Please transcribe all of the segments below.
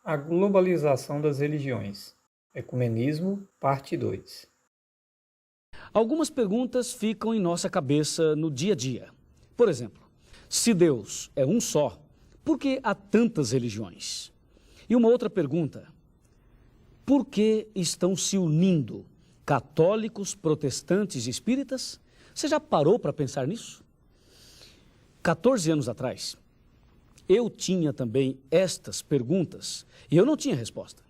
A globalização das religiões. Ecumenismo, parte 2. Algumas perguntas ficam em nossa cabeça no dia a dia. Por exemplo, se Deus é um só, por que há tantas religiões? E uma outra pergunta, por que estão se unindo católicos, protestantes e espíritas? Você já parou para pensar nisso? 14 anos atrás, eu tinha também estas perguntas e eu não tinha resposta.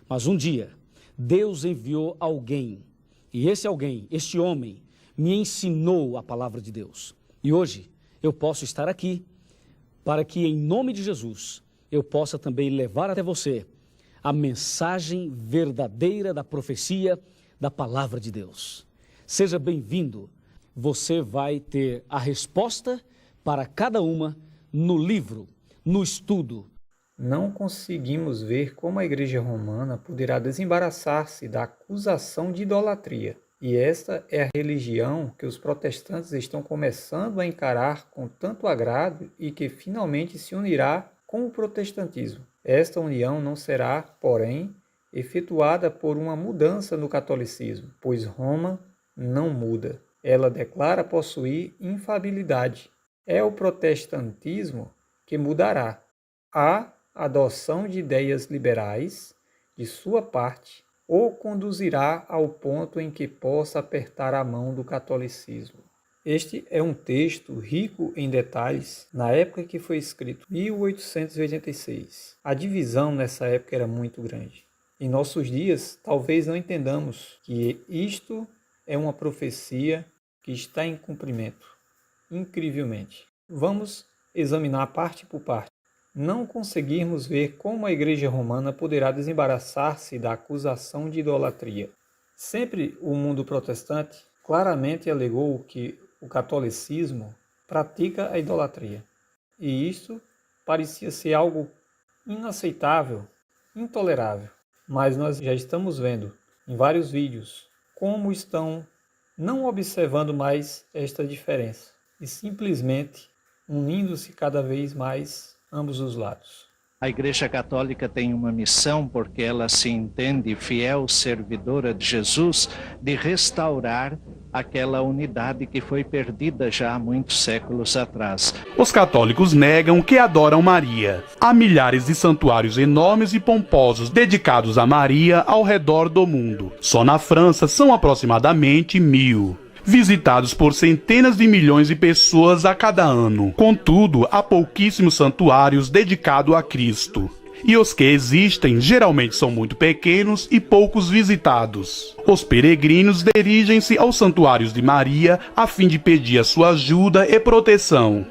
Mas um dia, Deus enviou alguém, e esse alguém, este homem, me ensinou a palavra de Deus. E hoje eu posso estar aqui para que, em nome de Jesus, eu possa também levar até você a mensagem verdadeira da profecia da palavra de Deus. Seja bem-vindo. Você vai ter a resposta para cada uma no livro, no estudo. Não conseguimos ver como a Igreja Romana poderá desembaraçar-se da acusação de idolatria. E esta é a religião que os protestantes estão começando a encarar com tanto agrado e que finalmente se unirá com o protestantismo. Esta união não será, porém, efetuada por uma mudança no catolicismo, pois Roma não muda. Ela declara possuir infalibilidade. É o protestantismo que mudará. A adoção de ideias liberais, de sua parte, o conduzirá ao ponto em que possa apertar a mão do catolicismo. Este é um texto rico em detalhes na época que foi escrito, 1886. A divisão nessa época era muito grande. Em nossos dias, talvez não entendamos que isto é uma profecia que está em cumprimento, incrivelmente. Vamos examinar parte por parte. Não conseguirmos ver como a Igreja Romana poderá desembaraçar-se da acusação de idolatria. Sempre o mundo protestante claramente alegou que o catolicismo pratica a idolatria. E isto parecia ser algo inaceitável, intolerável. Mas nós já estamos vendo em vários vídeos como estão não observando mais esta diferença e simplesmente unindo-se cada vez mais ambos os lados. A Igreja Católica tem uma missão, porque ela se entende fiel servidora de Jesus, de restaurar aquela unidade que foi perdida já há muitos séculos atrás. Os católicos negam que adoram Maria. Há milhares de santuários enormes e pomposos dedicados a Maria ao redor do mundo. Só na França são aproximadamente 1000. Visitados por centenas de milhões de pessoas a cada ano. Contudo, há pouquíssimos santuários dedicados a Cristo. E os que existem geralmente são muito pequenos e poucos visitados. Os peregrinos dirigem-se aos santuários de Maria a fim de pedir a sua ajuda e proteção.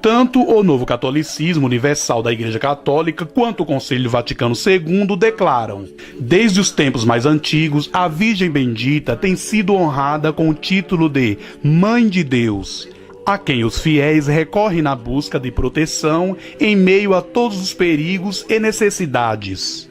Tanto o Novo Catolicismo Universal da Igreja Católica quanto o Concílio Vaticano II declaram: desde os tempos mais antigos, a Virgem Bendita tem sido honrada com o título de Mãe de Deus, a quem os fiéis recorrem na busca de proteção em meio a todos os perigos e necessidades.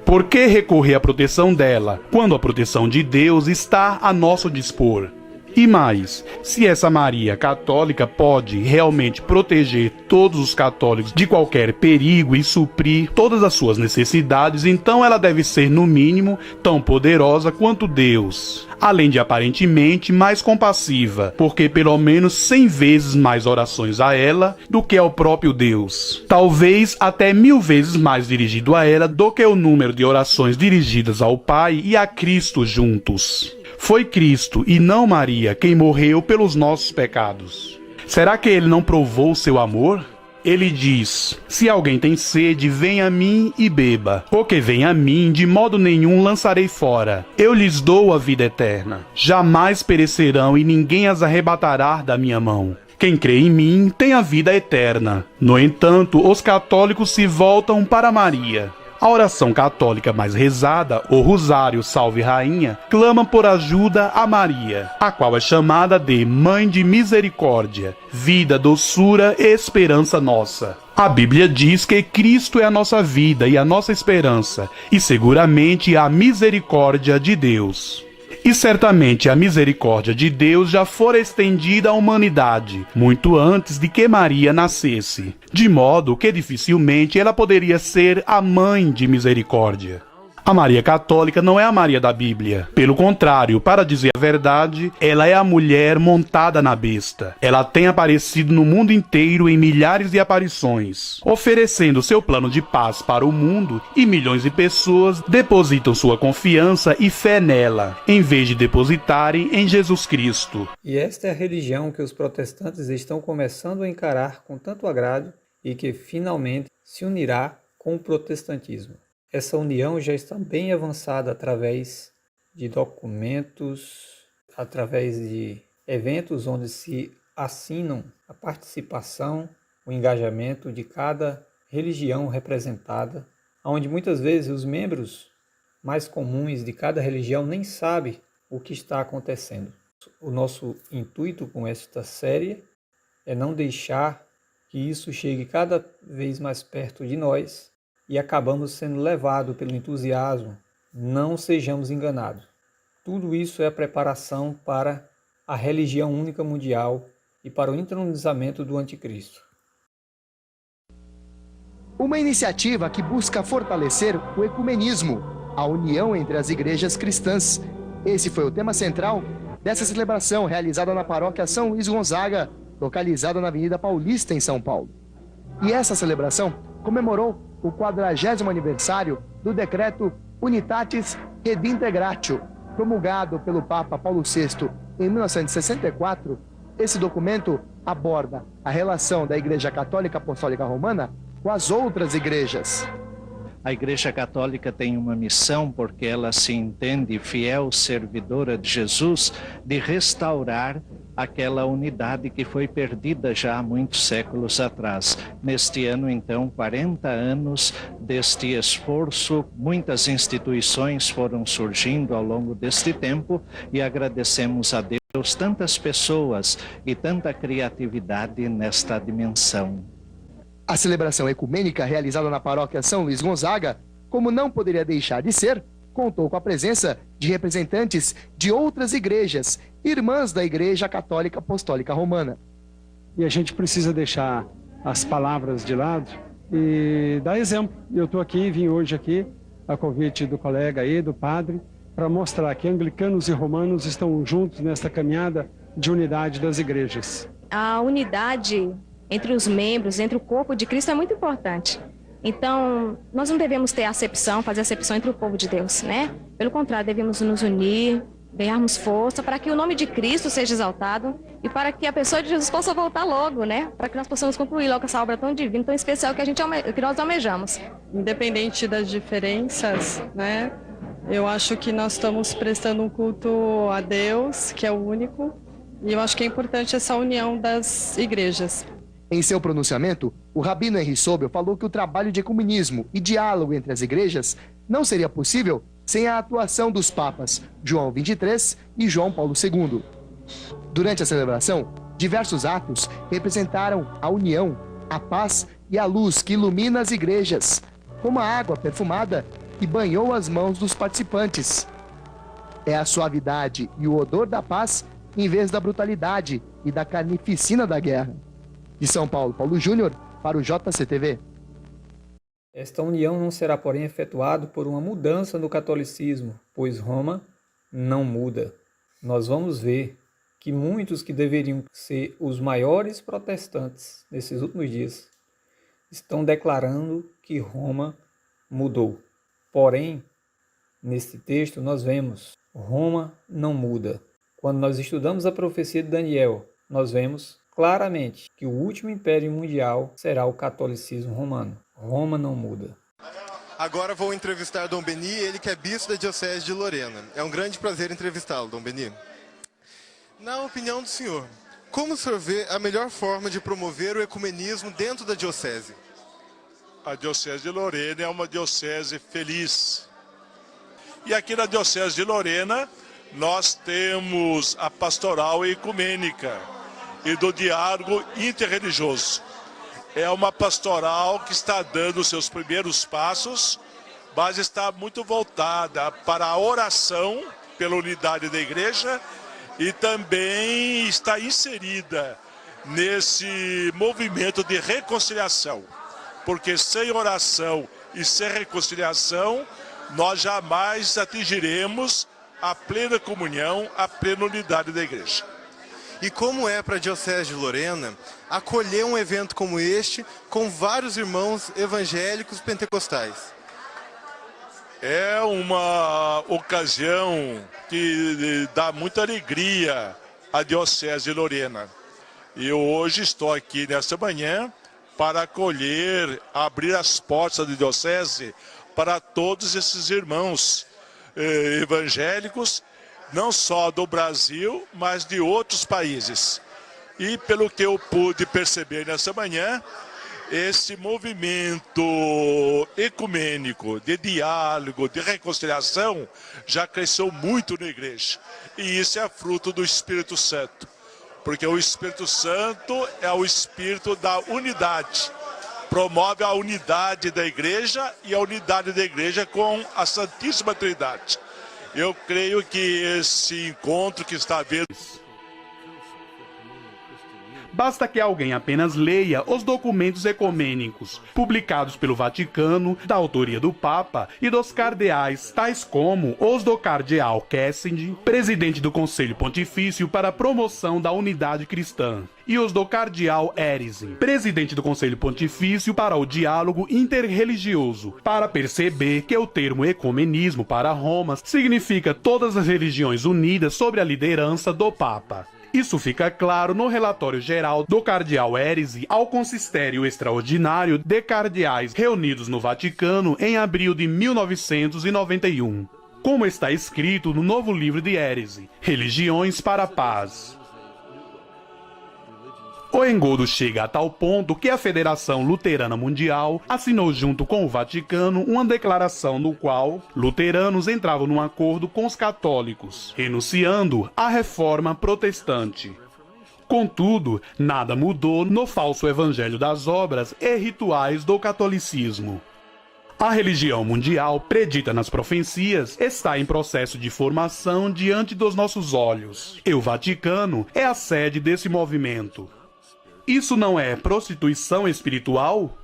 Por que recorrer à proteção dela, quando a proteção de Deus está a nosso dispor? E mais, se essa Maria católica pode realmente proteger todos os católicos de qualquer perigo e suprir todas as suas necessidades, então ela deve ser, no mínimo, tão poderosa quanto Deus. Além de aparentemente mais compassiva, porque pelo menos 100 vezes mais orações a ela do que ao próprio Deus. Talvez até 1000 vezes mais dirigido a ela do que o número de orações dirigidas ao Pai e a Cristo juntos. Foi Cristo, e não Maria, quem morreu pelos nossos pecados. Será que ele não provou seu amor? Ele diz: se alguém tem sede, venha a mim e beba. O que vem a mim, de modo nenhum lançarei fora. Eu lhes dou a vida eterna. Jamais perecerão e ninguém as arrebatará da minha mão. Quem crê em mim tem a vida eterna. No entanto, os católicos se voltam para Maria. A oração católica mais rezada, o Rosário Salve Rainha, clama por ajuda a Maria, a qual é chamada de Mãe de Misericórdia, vida, doçura e esperança nossa. A Bíblia diz que Cristo é a nossa vida e a nossa esperança, e seguramente a misericórdia de Deus. E certamente a misericórdia de Deus já fora estendida à humanidade, muito antes de que Maria nascesse, de modo que dificilmente ela poderia ser a mãe de misericórdia. A Maria Católica não é a Maria da Bíblia. Pelo contrário, para dizer a verdade, ela é a mulher montada na besta. Ela tem aparecido no mundo inteiro em milhares de aparições, oferecendo seu plano de paz para o mundo, e milhões de pessoas depositam sua confiança e fé nela, em vez de depositarem em Jesus Cristo. E esta é a religião que os protestantes estão começando a encarar com tanto agrado e que finalmente se unirá com o protestantismo. Essa união já está bem avançada através de documentos, através de eventos onde se assinam a participação, o engajamento de cada religião representada, onde muitas vezes os membros mais comuns de cada religião nem sabem o que está acontecendo. O nosso intuito com esta série é não deixar que isso chegue cada vez mais perto de nós e acabamos sendo levados pelo entusiasmo. Não sejamos enganados. Tudo isso é a preparação para a religião única mundial e para o entronizamento do anticristo. Uma iniciativa que busca fortalecer o ecumenismo, a união entre as igrejas cristãs. Esse foi o tema central dessa celebração realizada na paróquia São Luís Gonzaga, localizada na Avenida Paulista, em São Paulo. E essa celebração comemorou o 40º aniversário do decreto Unitatis Redintegratio, promulgado pelo Papa Paulo VI em 1964. Esse documento aborda a relação da Igreja Católica Apostólica Romana com as outras igrejas. A Igreja Católica tem uma missão, porque ela se entende fiel servidora de Jesus, de restaurar aquela unidade que foi perdida já há muitos séculos atrás. Neste ano, então, 40 anos deste esforço, muitas instituições foram surgindo ao longo deste tempo e agradecemos a Deus tantas pessoas e tanta criatividade nesta dimensão. A celebração ecumênica realizada na paróquia São Luís Gonzaga, como não poderia deixar de ser, contou com a presença de representantes de outras igrejas, irmãs da Igreja Católica Apostólica Romana. E a gente precisa deixar as palavras de lado e dar exemplo. Eu estou aqui, vim hoje aqui, a convite do colega aí, do padre, para mostrar que anglicanos e romanos estão juntos nesta caminhada de unidade das igrejas. A unidade entre os membros, entre o corpo de Cristo é muito importante. Então, nós não devemos ter acepção, fazer acepção entre o povo de Deus, né? Pelo contrário, devemos nos unir, ganharmos força para que o nome de Cristo seja exaltado e para que a pessoa de Jesus possa voltar logo, né? Para que nós possamos concluir logo essa obra tão divina, tão especial que nós almejamos. Independente das diferenças, né? Eu acho que nós estamos prestando um culto a Deus, que é o único, e eu acho que é importante essa união das igrejas. Em seu pronunciamento, o rabino Henri Sobel falou que o trabalho de ecumenismo e diálogo entre as igrejas não seria possível sem a atuação dos papas João XXIII e João Paulo II. Durante a celebração, diversos atos representaram a união, a paz e a luz que ilumina as igrejas, como a água perfumada que banhou as mãos dos participantes. É a suavidade e o odor da paz em vez da brutalidade e da carnificina da guerra. De São Paulo, Paulo Júnior, para o JCTV. Esta união não será, porém, efetuada por uma mudança no catolicismo, pois Roma não muda. Nós vamos ver que muitos que deveriam ser os maiores protestantes nesses últimos dias estão declarando que Roma mudou. Porém, neste texto nós vemos Roma não muda. Quando nós estudamos a profecia de Daniel, nós vemos claramente que o último império mundial será o catolicismo romano. Roma não muda. Agora vou entrevistar Dom Beni, ele que é bispo da Diocese de Lorena. É um grande prazer entrevistá-lo, Dom Beni. Na opinião do senhor, como o senhor vê a melhor forma de promover o ecumenismo dentro da Diocese? A Diocese de Lorena é uma diocese feliz. E aqui na Diocese de Lorena, nós temos a pastoral ecumênica e do diálogo interreligioso. É uma pastoral que está dando seus primeiros passos, mas está muito voltada para a oração pela unidade da igreja e também está inserida nesse movimento de reconciliação, porque sem oração e sem reconciliação nós jamais atingiremos a plena comunhão, a plena unidade da igreja. E como é para a Diocese de Lorena acolher um evento como este com vários irmãos evangélicos pentecostais? É uma ocasião que dá muita alegria à Diocese de Lorena. E hoje estou aqui nesta manhã para acolher, abrir as portas da Diocese para todos esses irmãos evangélicos, não só do Brasil, mas de outros países. E pelo que eu pude perceber nessa manhã, esse movimento ecumênico, de diálogo, de reconciliação, já cresceu muito na igreja. E isso é fruto do Espírito Santo. Porque o Espírito Santo é o Espírito da unidade. Promove a unidade da igreja e a unidade da igreja com a Santíssima Trindade. Eu creio que esse encontro que está havendo... Basta que alguém apenas leia os documentos ecumênicos publicados pelo Vaticano, da autoria do Papa e dos cardeais, tais como os do cardeal Kessinger, presidente do Conselho Pontifício para a Promoção da Unidade Cristã, e os do cardeal Erising, presidente do Conselho Pontifício para o Diálogo Interreligioso, para perceber que o termo ecumenismo para Roma significa todas as religiões unidas sob a liderança do Papa. Isso fica claro no relatório geral do cardeal Erising ao Consistério Extraordinário de Cardeais reunidos no Vaticano em abril de 1991, como está escrito no novo livro de Erising, Religiões para a Paz. O engodo chega a tal ponto que a Federação Luterana Mundial assinou junto com o Vaticano uma declaração no qual luteranos entravam num acordo com os católicos, renunciando à reforma protestante. Contudo, nada mudou no falso evangelho das obras e rituais do catolicismo. A religião mundial, predita nas profecias, está em processo de formação diante dos nossos olhos, e o Vaticano é a sede desse movimento. Isso não é prostituição espiritual?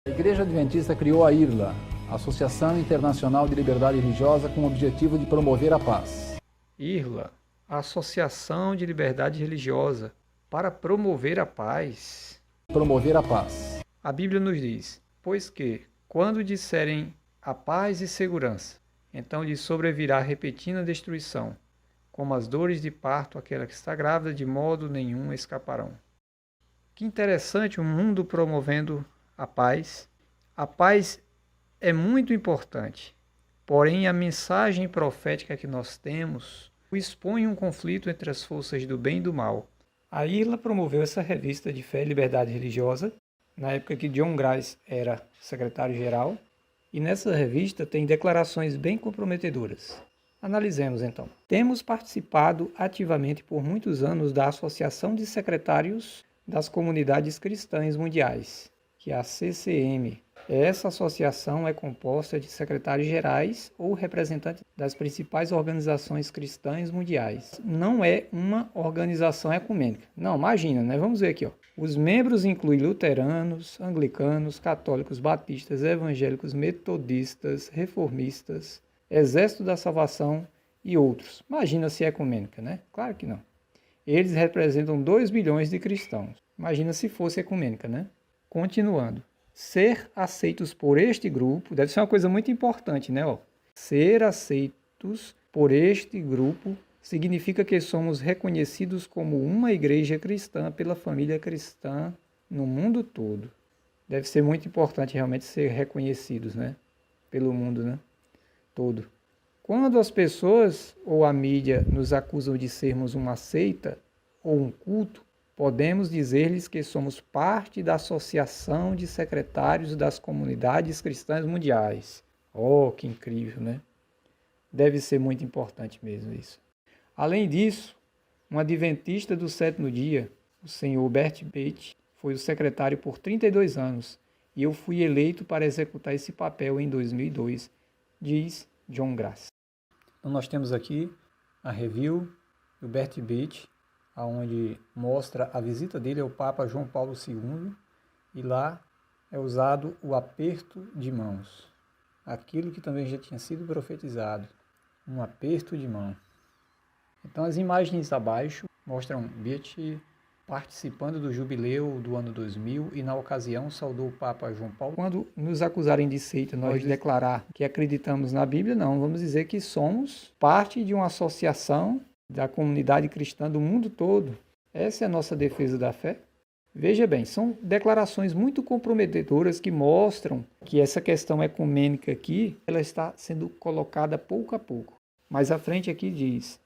A Igreja Adventista criou a IRLA, Associação Internacional de Liberdade Religiosa, com o objetivo de promover a paz. IRLA, Associação de Liberdade Religiosa, para promover a paz. Promover a paz. A Bíblia nos diz, pois que, quando disserem a paz e segurança, então lhe sobrevirá repentina destruição, como as dores de parto aquela que está grávida, de modo nenhum escaparão. Que interessante, o mundo promovendo a paz. A paz é muito importante, porém a mensagem profética que nós temos expõe um conflito entre as forças do bem e do mal. A IRLA promoveu essa revista de fé e liberdade religiosa, na época que John Grace era secretário-geral, e nessa revista tem declarações bem comprometedoras. Analisemos então. Temos participado ativamente por muitos anos da Associação de Secretários das Comunidades Cristãs Mundiais, que é a CCM. Essa associação é composta de secretários gerais ou representantes das principais organizações cristãs mundiais. Não é uma organização ecumênica. Não, imagina, né? Vamos ver aqui, ó. Os membros incluem luteranos, anglicanos, católicos, batistas, evangélicos, metodistas, reformistas, Exército da Salvação e outros. Imagina se é ecumênica, né? Claro que não. Eles representam 2 bilhões de cristãos. Imagina se fosse ecumênica, né? Continuando. Ser aceitos por este grupo, deve ser uma coisa muito importante, né? Ó, ser aceitos por este grupo significa que somos reconhecidos como uma igreja cristã pela família cristã no mundo todo. Deve ser muito importante realmente ser reconhecidos, né? Pelo mundo, né? Todo. Quando as pessoas ou a mídia nos acusam de sermos uma seita ou um culto, podemos dizer-lhes que somos parte da Associação de Secretários das Comunidades Cristãs Mundiais. Oh, que incrível, né? Deve ser muito importante mesmo isso. Além disso, um adventista do 7º dia, o senhor Bert Bates, foi o secretário por 32 anos e eu fui eleito para executar esse papel em 2002, diz John Grace. Então nós temos aqui a review do Bert Beach, onde mostra a visita dele ao Papa João Paulo II, e lá é usado o aperto de mãos, aquilo que também já tinha sido profetizado, um aperto de mão. Então as imagens abaixo mostram Beach participando do jubileu do ano 2000 e na ocasião saudou o Papa João Paulo. Quando nos acusarem de seita, nós declarar que acreditamos na Bíblia, não, vamos dizer que somos parte de uma associação da comunidade cristã do mundo todo. Essa é a nossa defesa da fé. Veja bem, são declarações muito comprometedoras que mostram que essa questão ecumênica aqui, ela está sendo colocada pouco a pouco. Mais à frente aqui diz,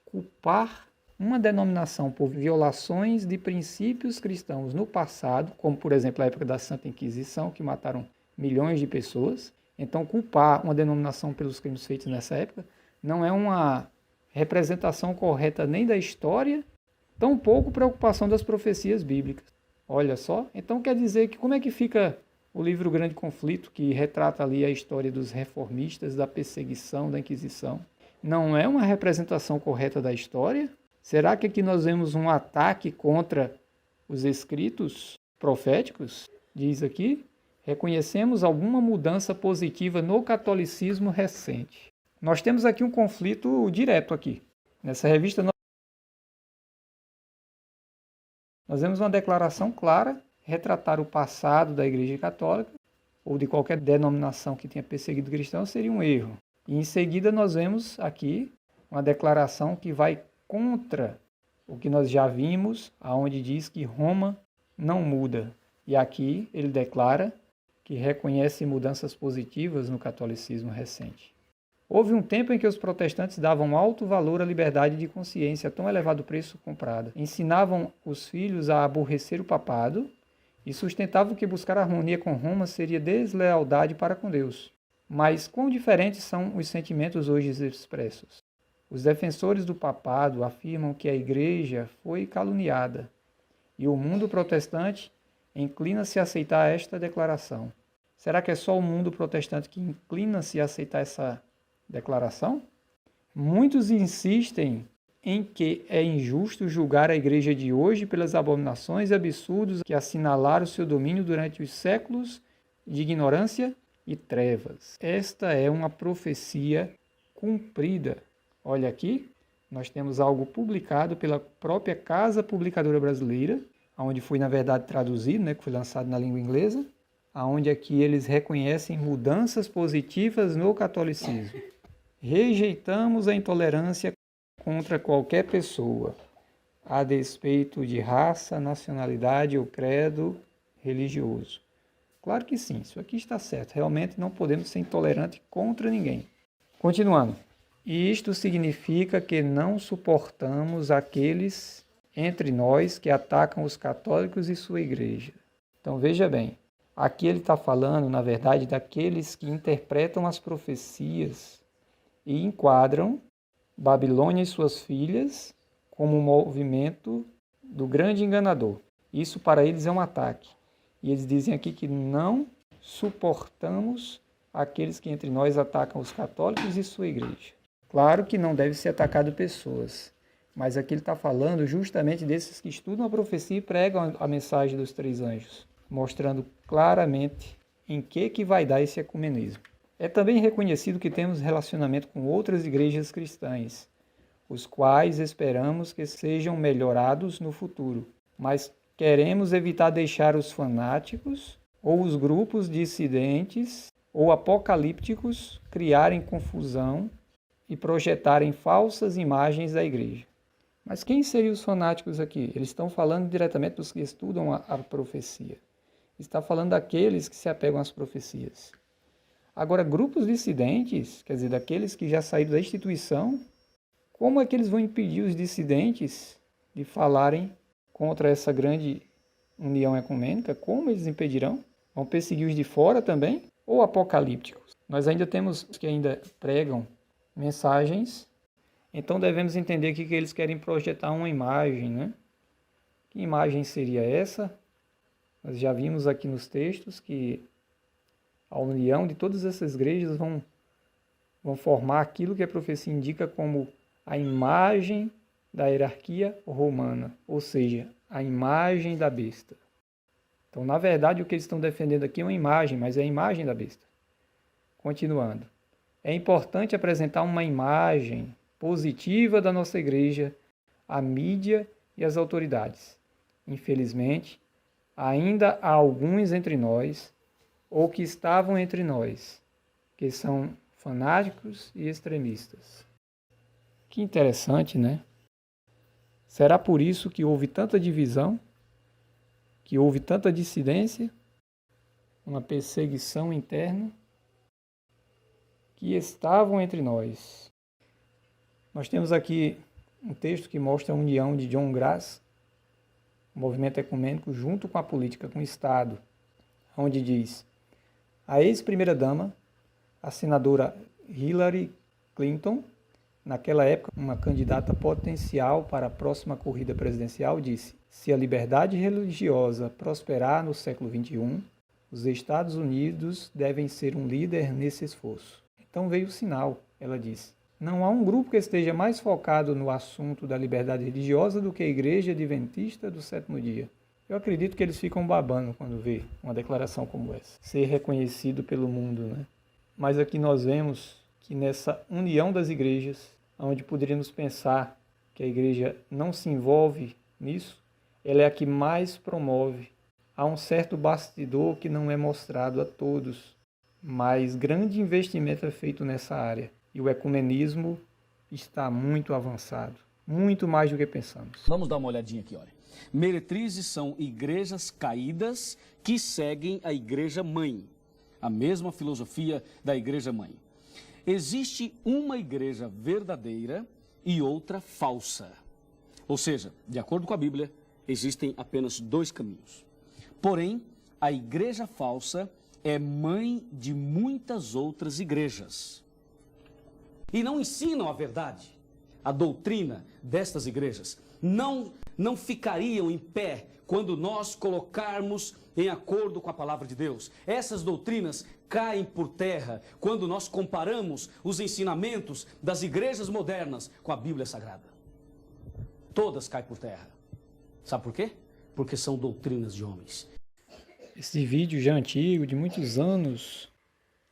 culpar uma denominação por violações de princípios cristãos no passado, como por exemplo a época da Santa Inquisição, que mataram milhões de pessoas. Então culpar uma denominação pelos crimes feitos nessa época não é uma representação correta nem da história, tampouco preocupação das profecias bíblicas. Olha só, então quer dizer que como é que fica o livro Grande Conflito, que retrata ali a história dos reformistas, da perseguição, da Inquisição? Não é uma representação correta da história? Será que aqui nós vemos um ataque contra os escritos proféticos? Diz aqui, reconhecemos alguma mudança positiva no catolicismo recente. Nós temos aqui um conflito direto aqui. Nessa revista nós vemos uma declaração clara, retratar o passado da Igreja Católica ou de qualquer denominação que tenha perseguido cristãos seria um erro. E em seguida nós vemos aqui uma declaração que vai contra o que nós já vimos, aonde diz que Roma não muda. E aqui ele declara que reconhece mudanças positivas no catolicismo recente. Houve um tempo em que os protestantes davam alto valor à liberdade de consciência, a tão elevado preço comprada. Ensinavam os filhos a aborrecer o papado e sustentavam que buscar harmonia com Roma seria deslealdade para com Deus. Mas quão diferentes são os sentimentos hoje expressos? Os defensores do papado afirmam que a Igreja foi caluniada e o mundo protestante inclina-se a aceitar esta declaração. Será que é só o mundo protestante que inclina-se a aceitar essa declaração? Muitos insistem em que é injusto julgar a Igreja de hoje pelas abominações e absurdos que assinalaram seu domínio durante os séculos de ignorância e trevas. Esta é uma profecia cumprida. Olha aqui, nós temos algo publicado pela própria Casa Publicadora Brasileira, onde foi, na verdade, traduzido, que foi lançado na língua inglesa, onde aqui eles reconhecem mudanças positivas no catolicismo. Rejeitamos a intolerância contra qualquer pessoa, a despeito de raça, nacionalidade ou credo religioso. Claro que sim, isso aqui está certo. Realmente não podemos ser intolerantes contra ninguém. Continuando. Isto significa que não suportamos aqueles entre nós que atacam os católicos e sua igreja. Então veja bem, aqui ele está falando, na verdade, daqueles que interpretam as profecias e enquadram Babilônia e suas filhas como um movimento do grande enganador. Isso para eles é um ataque. E eles dizem aqui que não suportamos aqueles que entre nós atacam os católicos e sua igreja. Claro que não deve ser atacado pessoas, mas aqui ele está falando justamente desses que estudam a profecia e pregam a mensagem dos três anjos, mostrando claramente em que vai dar esse ecumenismo. É também reconhecido que temos relacionamento com outras igrejas cristãs, os quais esperamos que sejam melhorados no futuro, mas queremos evitar deixar os fanáticos ou os grupos dissidentes ou apocalípticos criarem confusão e projetarem falsas imagens da igreja. Mas quem seriam os fanáticos aqui? Eles estão falando diretamente dos que estudam a profecia. Está falando daqueles que se apegam às profecias. Agora, grupos dissidentes, quer dizer, daqueles que já saíram da instituição, como é que eles vão impedir os dissidentes de falarem contra essa grande união ecumênica? Como eles impedirão? Vão perseguir os de fora também? Ou apocalípticos? Nós ainda temos que ainda pregam mensagens, então devemos entender aqui que eles querem projetar uma imagem, né? Que imagem seria essa? Nós já vimos aqui nos textos que a união de todas essas igrejas vão vão formar aquilo que a profecia indica como a imagem da hierarquia romana, ou seja, a imagem da besta. Então, na verdade, o que eles estão defendendo aqui é uma imagem, mas é a imagem da besta. Continuando. É importante apresentar uma imagem positiva da nossa igreja à mídia e às autoridades. Infelizmente, ainda há alguns entre nós, ou que estavam entre nós, que são fanáticos e extremistas. Que interessante, né? Será por isso que houve tanta divisão, que houve tanta dissidência, uma perseguição interna, que estavam entre nós? Nós temos aqui um texto que mostra a união de John Grass, o movimento ecumênico, junto com a política, com o Estado, onde diz: a ex-primeira-dama, a senadora Hillary Clinton, naquela época uma candidata potencial para a próxima corrida presidencial, disse: se a liberdade religiosa prosperar no século XXI, os Estados Unidos devem ser um líder nesse esforço. Então veio o sinal, ela disse. Não há um grupo que esteja mais focado no assunto da liberdade religiosa do que a Igreja Adventista do Sétimo Dia. Eu acredito que eles ficam babando quando vê uma declaração como essa, ser reconhecido pelo mundo, né? Mas aqui nós vemos que nessa união das igrejas, onde poderíamos pensar que a igreja não se envolve nisso, ela é a que mais promove. Há um certo bastidor que não é mostrado a todos, mas grande investimento é feito nessa área. E o ecumenismo está muito avançado, muito mais do que pensamos. Vamos dar uma olhadinha aqui, olha. Meretrizes são igrejas caídas que seguem a igreja mãe, a mesma filosofia da igreja mãe. Existe uma igreja verdadeira e outra falsa. Ou seja, de acordo com a Bíblia, existem apenas dois caminhos. Porém, a igreja falsa é mãe de muitas outras igrejas. E não ensinam a verdade. A doutrina destas igrejas não ficariam em pé quando nós colocarmos em acordo com a palavra de Deus. Essas doutrinas caem por terra quando nós comparamos os ensinamentos das igrejas modernas com a Bíblia Sagrada. Todas caem por terra. Sabe por quê? Porque são doutrinas de homens. Esse vídeo já antigo, de muitos anos,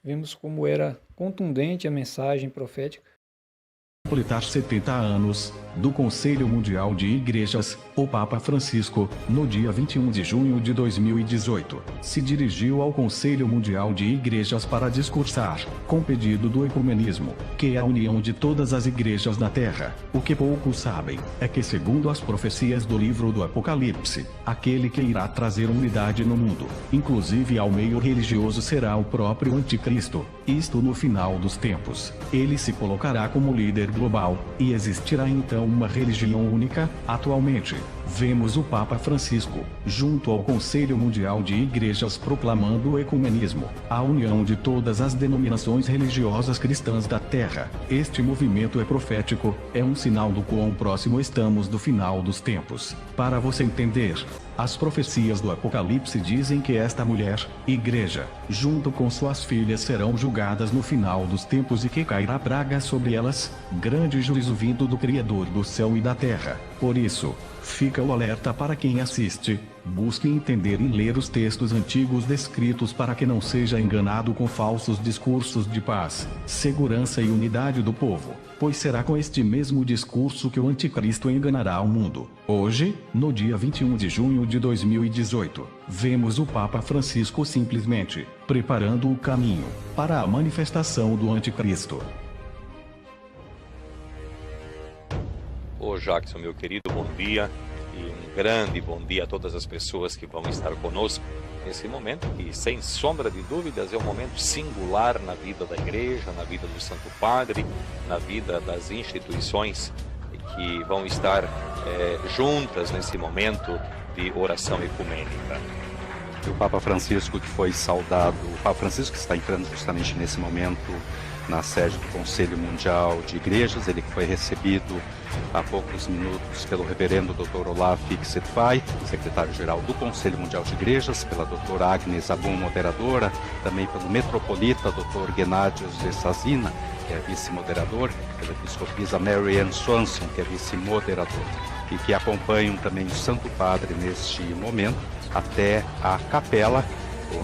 vemos como era contundente a mensagem profética. Completar 70 anos do Conselho Mundial de Igrejas, o Papa Francisco, no dia 21 de junho de 2018, se dirigiu ao Conselho Mundial de Igrejas para discursar, com pedido do ecumenismo, que é a união de todas as igrejas da Terra. O que poucos sabem é que, segundo as profecias do livro do Apocalipse, aquele que irá trazer unidade no mundo, inclusive ao meio religioso, será o próprio Anticristo. Isto no final dos tempos. Ele se colocará como líder global, e existirá então uma religião única. Atualmente, vemos o Papa Francisco, junto ao Conselho Mundial de Igrejas, proclamando o ecumenismo, a união de todas as denominações religiosas cristãs da Terra. Este movimento é profético, é um sinal do quão próximo estamos do final dos tempos. Para você entender, as profecias do Apocalipse dizem que esta mulher, igreja, junto com suas filhas, serão julgadas no final dos tempos e que cairá praga sobre elas, grande juízo vindo do Criador do céu e da terra. Por isso, fica o alerta para quem assiste: busque entender e ler os textos antigos descritos para que não seja enganado com falsos discursos de paz, segurança e unidade do povo, pois será com este mesmo discurso que o Anticristo enganará o mundo. Hoje, no dia 21 de junho de 2018, vemos o Papa Francisco simplesmente preparando o caminho para a manifestação do Anticristo. Ô Jackson, meu querido, bom dia, e um grande bom dia a todas as pessoas que vão estar conosco nesse momento, que sem sombra de dúvidas é um momento singular na vida da igreja, na vida do Santo Padre, na vida das instituições que vão estar juntas nesse momento de oração ecumênica. O Papa Francisco, que foi saudado, o Papa Francisco que está entrando justamente nesse momento na sede do Conselho Mundial de Igrejas, ele que foi recebido há poucos minutos pelo reverendo Dr. Olaf Fixet-Fay, secretário-geral do Conselho Mundial de Igrejas, pela doutora Agnes Abum, moderadora, também pelo metropolita Dr. Gennadios Zessazina, que é vice-moderador, pela episcopisa Mary Ann Swanson, que é vice-moderador, e que acompanham também o Santo Padre neste momento até a capela,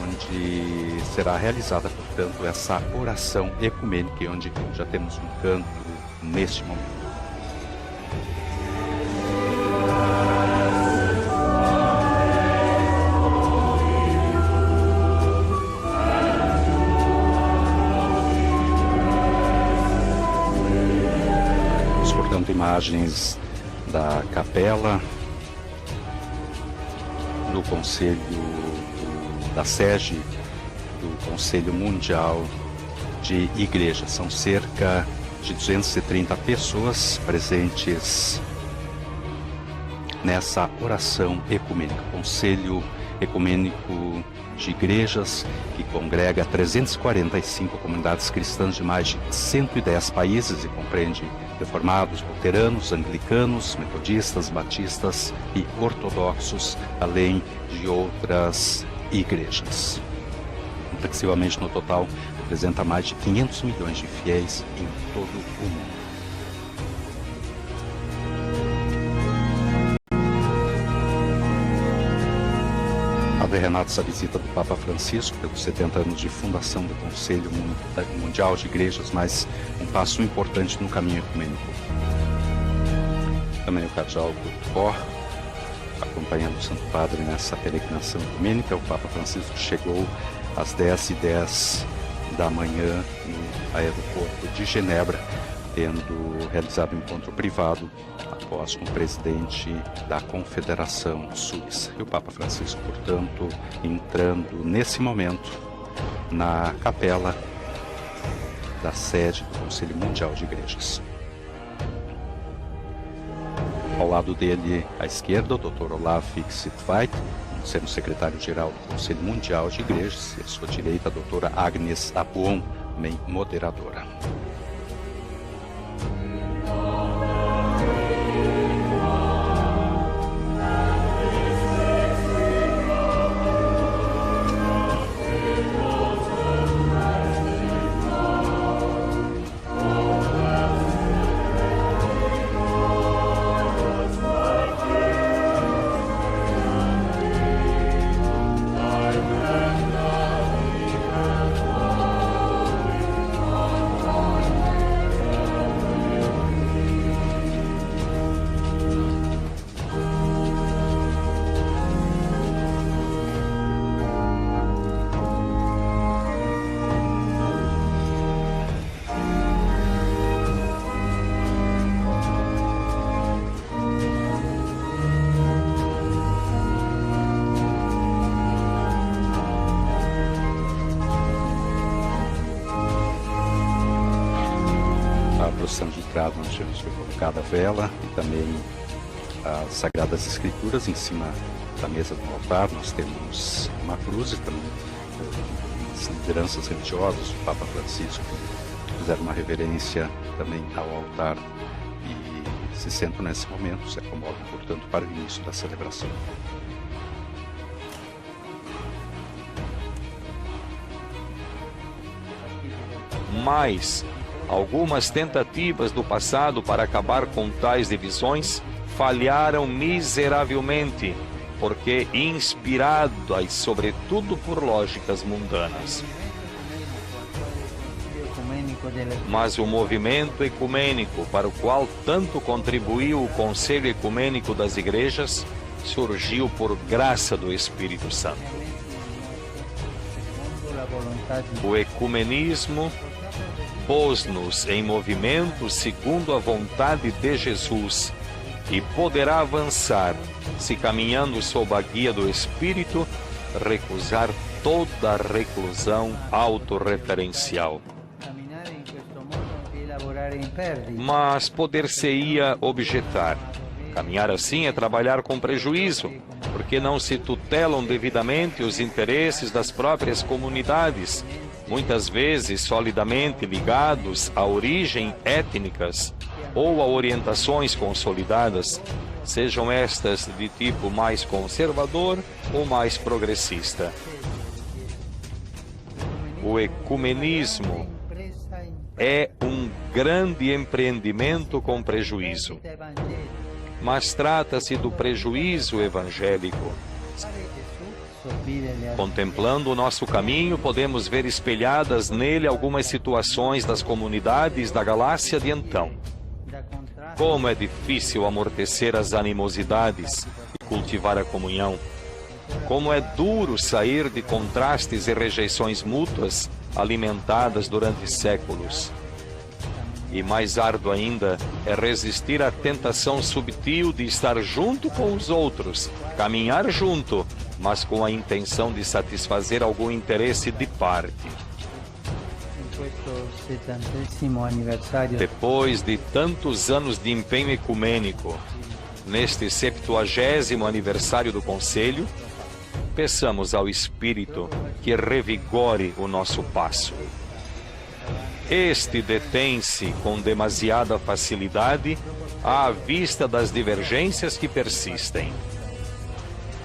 onde será realizada, portanto, essa oração ecumênica, e onde já temos um canto neste momento. Temos, portanto, imagens da capela, do Conselho, da sede do Conselho Mundial de Igrejas. São cerca de 230 pessoas presentes nessa oração ecumênica. Conselho Ecumênico de Igrejas, que congrega 345 comunidades cristãs de mais de 110 países e compreende reformados, luteranos, anglicanos, metodistas, batistas e ortodoxos, além de outras igrejas. Reflexivamente, no total, representa mais de 500 milhões de fiéis em todo o mundo. Padre Renato, essa visita do Papa Francisco pelos 70 anos de fundação do Conselho Mundial de Igrejas, mas um passo importante no caminho ecumênico. Também o cardeal Courtois, acompanhando o Santo Padre nessa peregrinação ecumênica. O Papa Francisco chegou às 10h10 da manhã no aeroporto de Genebra, tendo realizado um encontro privado após com o presidente da Confederação Suíça. E o Papa Francisco, portanto, entrando nesse momento na capela da sede do Conselho Mundial de Igrejas. Ao lado dele, à esquerda, o Dr. Olaf Sitveit, sendo secretário-geral do Conselho Mundial de Igrejas, e à sua direita, a doutora Agnes Abuon, também moderadora. De entrada, nós tivemos colocada a vela e também as Sagradas Escrituras em cima da mesa do altar. Nós temos uma cruz e também as lideranças religiosas, o Papa Francisco, fizeram uma reverência também ao altar e se sentam nesse momento, se acomodam, portanto, para o início da celebração. Mas algumas tentativas do passado para acabar com tais divisões falharam miseravelmente, porque inspiradas sobretudo por lógicas mundanas. Mas o movimento ecumênico, para o qual tanto contribuiu o Conselho Ecumênico das Igrejas, surgiu por graça do Espírito Santo. O ecumenismo pôs-nos em movimento segundo a vontade de Jesus e poderá avançar se, caminhando sob a guia do Espírito, recusar toda a reclusão autorreferencial. Mas poder-se-ia objetar: caminhar assim é trabalhar com prejuízo, porque não se tutelam devidamente os interesses das próprias comunidades, muitas vezes solidamente ligados à origem étnicas ou a orientações consolidadas, sejam estas de tipo mais conservador ou mais progressista. O ecumenismo é um grande empreendimento com prejuízo. Mas trata-se do prejuízo evangélico. Contemplando o nosso caminho, podemos ver espelhadas nele algumas situações das comunidades da Galácia de então. Como é difícil amortecer as animosidades e cultivar a comunhão. Como é duro sair de contrastes e rejeições mútuas alimentadas durante séculos. E mais árduo ainda é resistir à tentação subtil de estar junto com os outros, caminhar junto, mas com a intenção de satisfazer algum interesse de parte. Depois de tantos anos de empenho ecumênico, neste 70º aniversário do Conselho, peçamos ao Espírito que revigore o nosso passo. Este detém-se com demasiada facilidade à vista das divergências que persistem.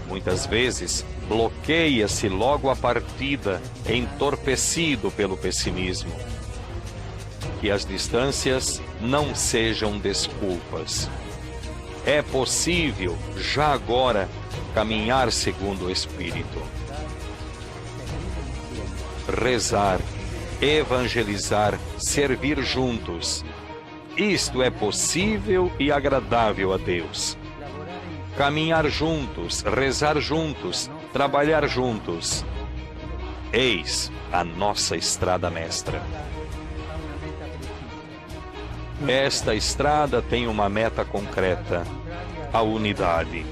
Muitas vezes, bloqueia-se logo a partida, entorpecido pelo pessimismo. Que as distâncias não sejam desculpas. É possível, já agora, caminhar segundo o Espírito. Rezar, evangelizar, servir juntos. Isto é possível e agradável a Deus. Caminhar juntos, rezar juntos, trabalhar juntos. Eis a nossa estrada mestra. Esta estrada tem uma meta concreta: a unidade.